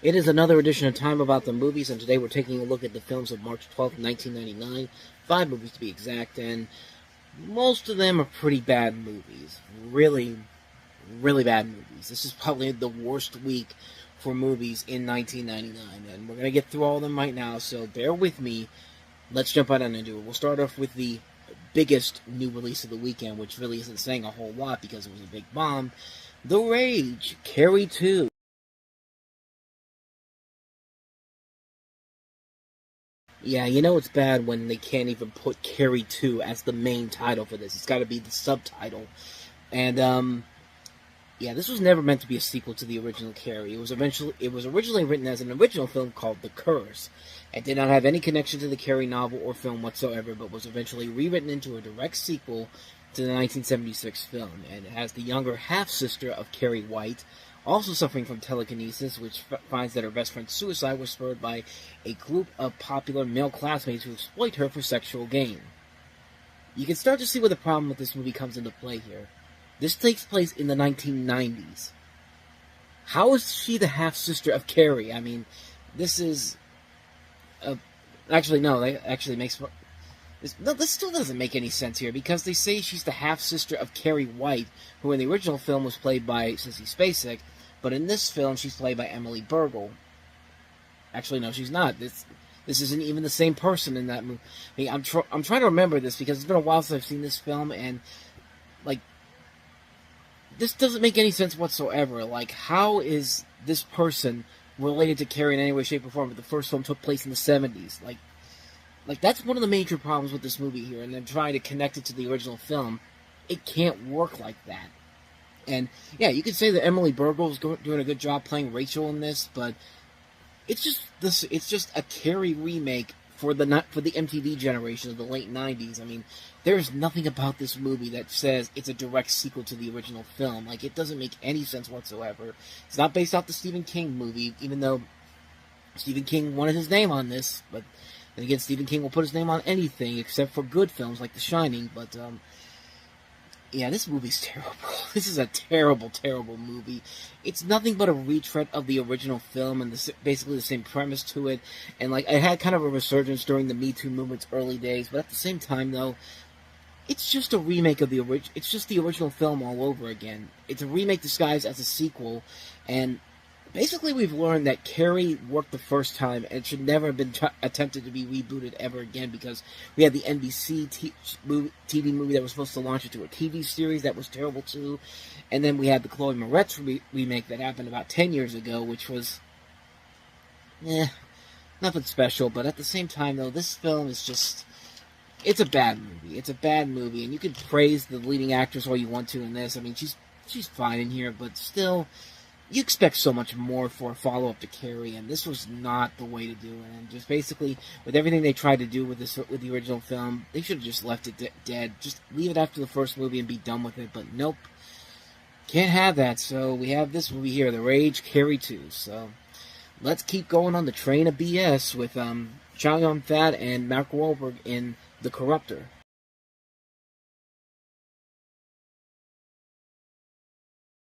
It is another edition of Time About the Movies, and today we're taking a look at the films of March 12th, 1999. 5 movies to be exact, and most of them are pretty bad movies. Really, really bad movies. This is probably the worst week for movies in 1999, and we're going to get through all of them right now, so bear with me. Let's jump right on into it. We'll start off with the biggest new release of the weekend, which really isn't saying a whole lot because it was a big bomb. The Rage, Carrie 2. Yeah, you know it's bad when they can't even put Carrie 2 as the main title for this. It's got to be the subtitle. And yeah, this was never meant to be a sequel to the original Carrie. It was originally written as an original film called The Curse. It did not have any connection to the Carrie novel or film whatsoever, but was eventually rewritten into a direct sequel to the 1976 film. And it has the younger half-sister of Carrie White, also suffering from telekinesis, which finds that her best friend's suicide was spurred by a group of popular male classmates who exploit her for sexual gain. You can start to see where the problem with this movie comes into play here. This takes place in the 1990s. How is she the half-sister of Carrie? I mean, this is... actually, no, that actually makes... this still doesn't make any sense here, because they say she's the half-sister of Carrie White, who in the original film was played by Sissy Spacek, but in this film she's played by Emily Burgle. Actually, no, she's not. This isn't even the same person in that movie. I mean, I'm trying to remember this, because it's been a while since I've seen this film, and, like, this doesn't make any sense whatsoever. Like, how is this person related to Carrie in any way, shape, or form? But the first film took place in the 70s. Like, that's one of the major problems with this movie here, and then trying to connect it to the original film. It can't work like that. And, yeah, you could say that Emily Burgle is doing a good job playing Rachel in this, but it's just a Carrie remake for the MTV generation of the late 90s. I mean, there's nothing about this movie that says it's a direct sequel to the original film. Like, it doesn't make any sense whatsoever. It's not based off the Stephen King movie, even though Stephen King wanted his name on this, but then again, Stephen King will put his name on anything except for good films like The Shining, but, yeah, this movie's terrible. This is a terrible, terrible movie. It's nothing but a retread of the original film, and basically the same premise to it, and, like, it had kind of a resurgence during the Me Too movement's early days, but at the same time, though, it's just a remake of the it's just the original film all over again. It's a remake disguised as a sequel, and basically, we've learned that Carrie worked the first time, and it should never have been attempted to be rebooted ever again, because we had the NBC TV movie that was supposed to launch into a TV series that was terrible too, and then we had the Chloe Moretz remake that happened about 10 years ago, which was, nothing special, but at the same time, though, this film is just... It's a bad movie. It's a bad movie, and you can praise the leading actress all you want to in this. I mean, she's fine in here, but still... You expect so much more for a follow-up to Carrie, and this was not the way to do it. And just basically, with everything they tried to do with the original film, they should have just left it dead. Just leave it after the first movie and be done with it. But nope, can't have that. So we have this movie here, The Rage, Carrie 2. So let's keep going on the train of BS with Chow Yun-fat and Mark Wahlberg in The Corruptor.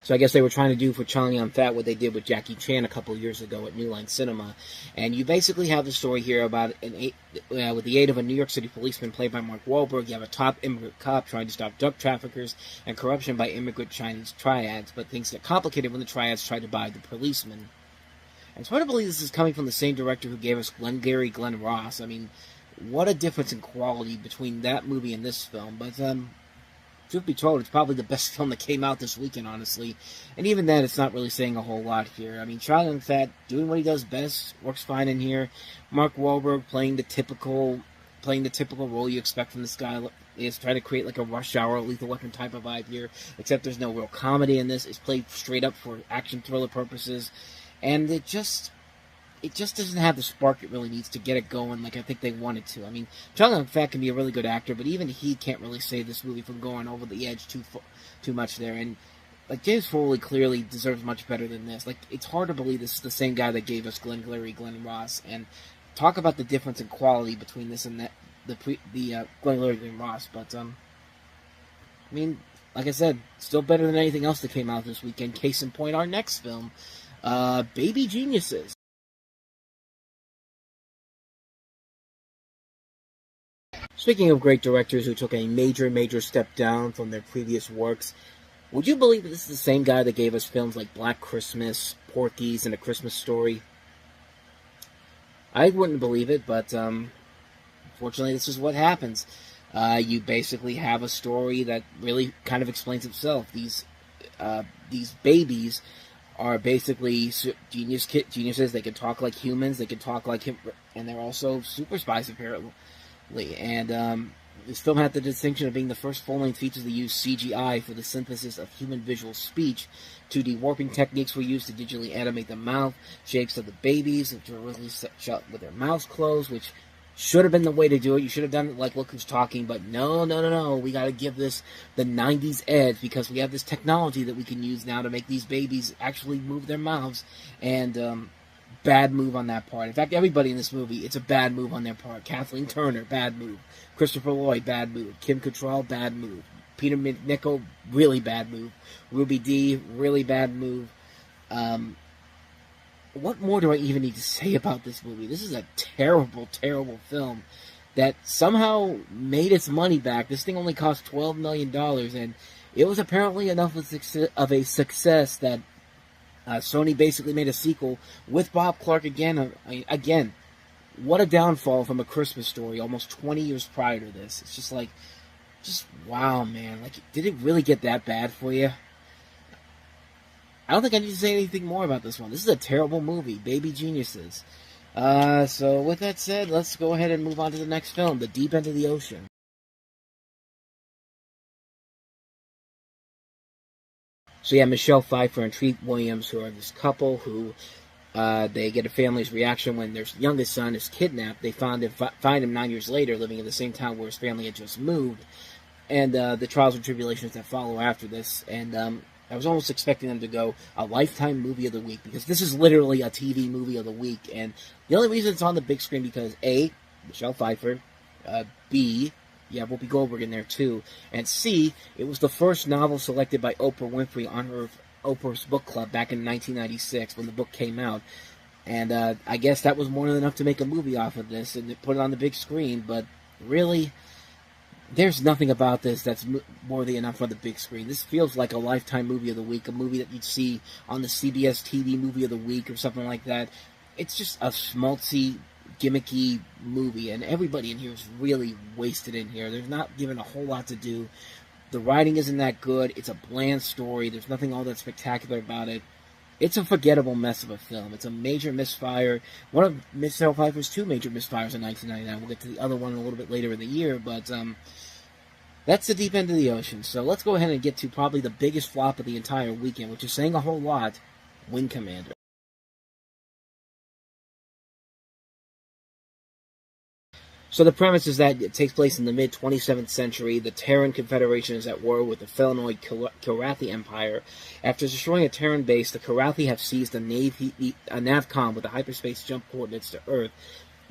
So I guess they were trying to do for Chow Yun-fat what they did with Jackie Chan a couple of years ago at New Line Cinema. And you basically have the story here about with the aid of a New York City policeman played by Mark Wahlberg, you have a top immigrant cop trying to stop drug traffickers and corruption by immigrant Chinese triads, but things get complicated when the triads try to buy the policeman. And it's hard to believe this is coming from the same director who gave us Glengarry Glen Ross. I mean, what a difference in quality between that movie and this film. But, truth be told, it's probably the best film that came out this weekend, honestly. And even then, it's not really saying a whole lot here. I mean, Chow Yun-fat doing what he does best, works fine in here. Mark Wahlberg playing the typical role you expect from this guy. Is trying to create like a Rush Hour, Lethal Weapon type of vibe here. Except there's no real comedy in this. It's played straight up for action thriller purposes, and it just doesn't have the spark it really needs to get it going like I think they wanted to. I mean, Chow Yun-fat can be a really good actor, but even he can't really save this movie from going over the edge too much there. And, like, James Foley clearly deserves much better than this. Like, it's hard to believe this is the same guy that gave us Glengarry Glen Ross. And talk about the difference in quality between this and that, Glengarry Glen Ross. But, I mean, like I said, still better than anything else that came out this weekend. Case in point, our next film, Baby Geniuses. Speaking of great directors who took a major step down from their previous works, would you believe that this is the same guy that gave us films like Black Christmas, Porky's, and A Christmas Story? I wouldn't believe it, but unfortunately this is what happens. You basically have a story that really kind of explains itself. These babies are basically geniuses. They can talk like humans. They can talk like him, and they're also super spies apparently. And this film had the distinction of being the first full-length feature to use CGI for the synthesis of human visual speech. 2D warping techniques were used to digitally animate the mouth shapes of the babies, which were really shut with their mouths closed, which should have been the way to do it. You should have done it like Look Who's Talking, but no. We got to give this the 90s edge because we have this technology that we can use now to make these babies actually move their mouths. And bad move on that part. In fact, everybody in this movie, it's a bad move on their part. Kathleen Turner, bad move. Christopher Lloyd, bad move. Kim Cattrall, bad move. Peter McNichol, really bad move. Ruby Dee, really bad move. What more do I even need to say about this movie? This is a terrible film that somehow made its money back. This thing only cost $12 million, and it was apparently enough of a success that Sony basically made a sequel with Bob Clark again. Again, what a downfall from A Christmas Story almost 20 years prior to this. It's just like, wow, man. Like, did it really get that bad for you? I don't think I need to say anything more about this one. This is a terrible movie. Baby geniuses. So with that said, let's go ahead and move on to the next film, The Deep End of the Ocean. So yeah, Michelle Pfeiffer and Treat Williams, who are this couple who they get a family's reaction when their youngest son is kidnapped. They find him 9 years later, living in the same town where his family had just moved, and the trials and tribulations that follow after this. And I was almost expecting them to go a Lifetime Movie of the Week, because this is literally a TV movie of the week. And the only reason it's on the big screen because A, Michelle Pfeiffer, B, you have Whoopi Goldberg in there too, and C, it was the first novel selected by Oprah Winfrey on her Oprah's Book Club back in 1996 when the book came out. And I guess that was more than enough to make a movie off of this and put it on the big screen. But really, there's nothing about this that's worthy enough for the big screen. This feels like a Lifetime Movie of the Week, a movie that you'd see on the CBS TV Movie of the Week or something like that. It's just a schmaltzy, gimmicky movie, and everybody in here is really wasted in here. They're not given a whole lot to do. The writing isn't that good. It's a bland story. There's nothing all that spectacular about it. It's a forgettable mess of a film. It's a major misfire. One of Michelle Pfeiffer's two major misfires in 1999. We'll get to the other one a little bit later in the year, but that's The Deep End of the Ocean. So let's go ahead and get to probably the biggest flop of the entire weekend, which is saying a whole lot, Wing Commander. So the premise is that it takes place in the mid-27th century. The Terran Confederation is at war with the Felinoid Kilrathi Empire. After destroying a Terran base, the Kilrathi have seized a Navcom with the hyperspace jump coordinates to Earth.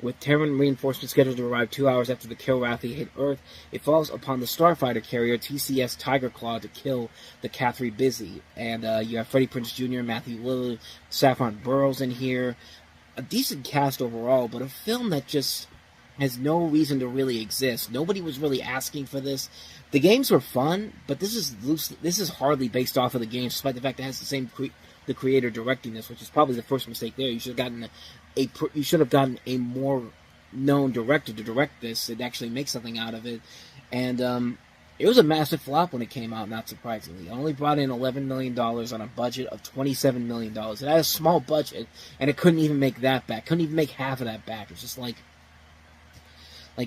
With Terran reinforcements scheduled to arrive 2 hours after the Kilrathi hit Earth, it falls upon the starfighter carrier TCS Tigerclaw to kill the Cathri Busy. And you have Freddie Prinze Jr., Matthew Lillard, Saffron Burrows in here. A decent cast overall, but a film that just has no reason to really exist. Nobody was really asking for this. The games were fun, but this is hardly based off of the games, despite the fact that it has the same the creator directing this, which is probably the first mistake there. You should have gotten a more known director to direct this and actually make something out of it. And it was a massive flop when it came out, not surprisingly. It only brought in $11 million on a budget of $27 million. It had a small budget, and it couldn't even make that back. Couldn't even make half of that back. It's just like,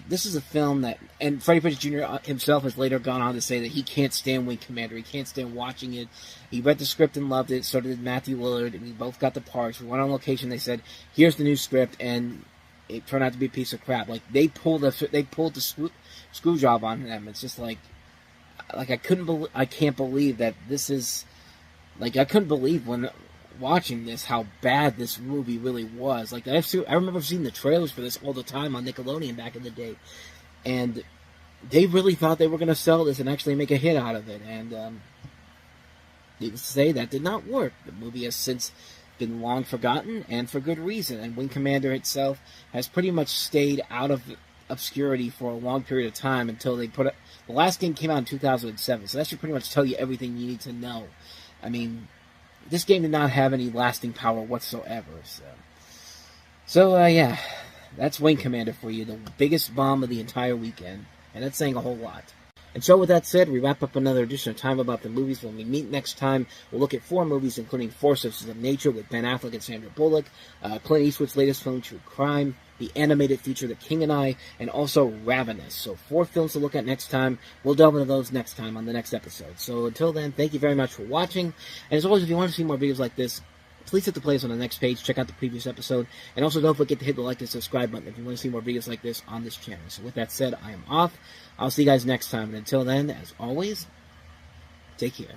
this is a film that, and Freddie Prinze Jr. himself has later gone on to say that he can't stand Wing Commander. He can't stand watching it. He read the script and loved it. So did Matthew Lillard, and we both got the parts. We went on location. They said, "Here's the new script," and it turned out to be a piece of crap. Like they pulled the screw job on them. It's just like I can't believe that this is I couldn't believe when watching this how bad this movie really was. I remember seeing the trailers for this all the time on Nickelodeon back in the day, and they really thought they were going to sell this and actually make a hit out of it, and needless to say, that did not work. The movie has since been long forgotten, and for good reason, and Wing Commander itself has pretty much stayed out of obscurity for a long period of time until they put it. The last game came out in 2007, so that should pretty much tell you everything you need to know. I mean, this game did not have any lasting power whatsoever. So yeah, that's Wing Commander for you, the biggest bomb of the entire weekend, and that's saying a whole lot. And so with that said, we wrap up another edition of Time About the Movies. When we meet next time, we'll look at 4 movies, including Forces of Nature with Ben Affleck and Sandra Bullock, Clint Eastwood's latest film, True Crime, the animated feature The King and I, and also Ravenous. So 4 films to look at next time. We'll delve into those next time on the next episode. So until then, thank you very much for watching. And as always, if you want to see more videos like this, please hit the playlist on the next page. Check out the previous episode. And also don't forget to hit the like and subscribe button if you want to see more videos like this on this channel. So with that said, I am off. I'll see you guys next time. And until then, as always, take care.